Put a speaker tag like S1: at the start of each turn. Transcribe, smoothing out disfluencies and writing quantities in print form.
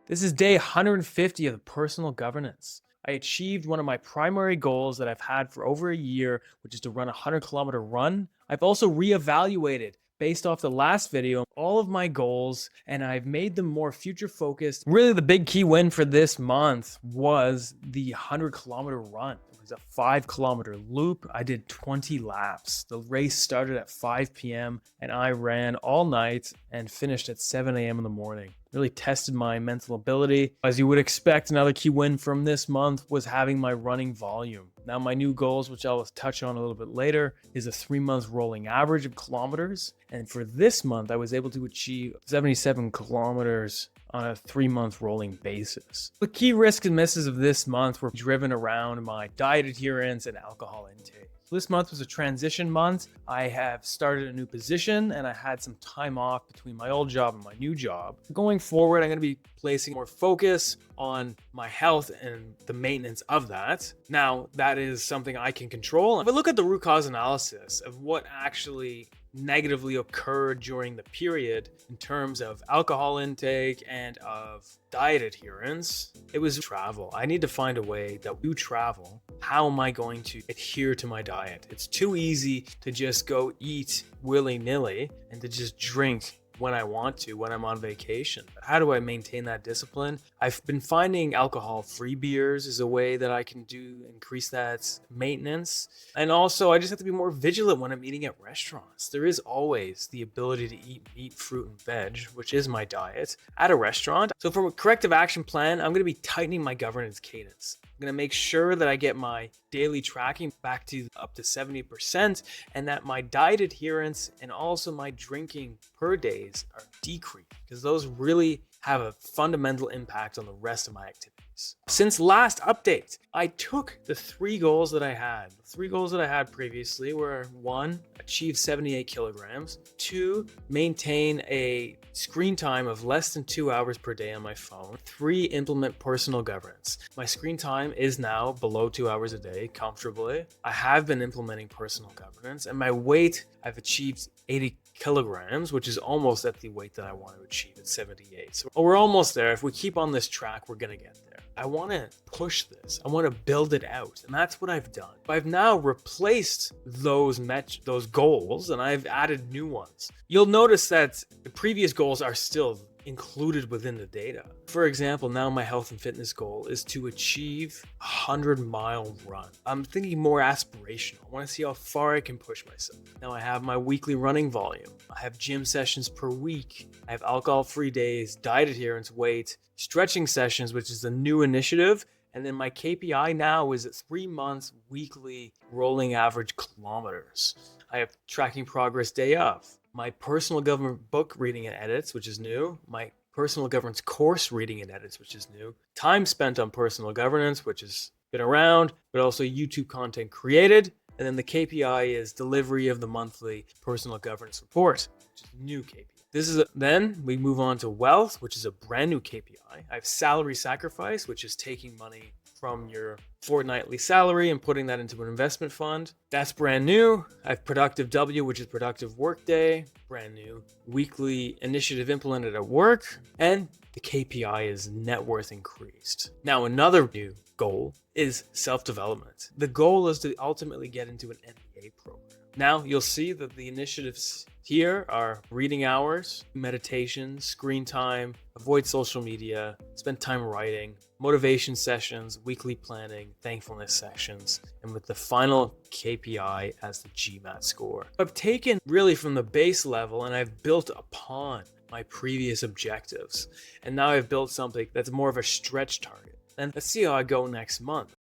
S1: This is day 150 of the personal governance. I achieved one of my primary goals that I've had for over a year, which is to run a 100-kilometer run. I've also reevaluated based off the last video, all of my goals, and I've made them more future focused. Really, the big key win for this month was the 100-kilometer run. It was a 5-kilometer loop. I did 20 laps. The race started at 5 p.m. and I ran all night and finished at 7 a.m. in the morning. Really tested my mental ability. As you would expect, another key win from this month was having my running volume. Now my new goals, which I'll touch on a little bit later, is a 3-month rolling average of kilometers. And for this month, I was able to achieve 77 kilometers on a 3-month rolling basis. The key risks and misses of this month were driven around my diet adherence and alcohol intake. This month was a transition month. I have started a new position and I had some time off between my old job and my new job. Going forward, I'm going to be placing more focus on my health and the maintenance of that. Now, that is something I can control. If I look at the root cause analysis of what actually negatively occurred during the period in terms of alcohol intake and of diet adherence, it was travel. I need to find a way that we travel. How am I going to adhere to my diet? It's too easy to just go eat willy-nilly and to just drink when I want to, when I'm on vacation. But how do I maintain that discipline? I've been finding alcohol-free beers is a way that I can increase that maintenance. And also, I just have to be more vigilant when I'm eating at restaurants. There is always the ability to eat meat, fruit, and veg, which is my diet, at a restaurant. So from a corrective action plan, I'm gonna be tightening my governance cadence. I'm gonna make sure that I get my daily tracking back to up to 70% and that my diet adherence and also my drinking per days are decreased, because those really have a fundamental impact on the rest of my activities. Since last update, I took the 3 goals that I had. The 3 goals that I had previously were 1, achieve 78 kilograms, 2, maintain a screen time of less than 2 hours per day on my phone, 3, implement personal governance. My screen time is now below 2 hours a day comfortably. I have been implementing personal governance, and my weight, I've achieved 80 kilograms, which is almost at the weight that I want to achieve at 78. So we're almost there. If we keep on this track, we're going to get there. I want to push this. I want to build it out. And that's what I've done. I've now replaced those goals and I've added new ones. You'll notice that the previous goals are still included within the data. For example, now my health and fitness goal is to achieve a 100-mile run. I'm thinking more aspirational. I want to see how far I can push myself. Now I have my weekly running volume. I have gym sessions per week. I have alcohol-free days, diet adherence, weight, stretching sessions, which is a new initiative. And then my KPI now is at 3 months weekly rolling average kilometers. I have tracking progress day of. My personal government book reading and edits, which is new. My personal governance course reading and edits, which is new. Time spent on personal governance, which has been around, but also YouTube content created. And then the KPI is delivery of the monthly personal governance report, which is new KPI. Then we move on to wealth, which is a brand new KPI. I have salary sacrifice, which is taking money from your fortnightly salary and putting that into an investment fund. That's brand new. I have productive W, which is productive work day, brand new. Weekly initiative implemented at work, and the KPI is net worth increased. Now, another new goal is self-development. The goal is to ultimately get into an MBA program. Now, you'll see that the initiatives here are reading hours, meditation, screen time, avoid social media, spend time writing, motivation sessions, weekly planning, thankfulness sessions, and with the final KPI as the GMAT score. I've taken really from the base level and I've built upon my previous objectives. And now I've built something that's more of a stretch target. And let's see how I go next month.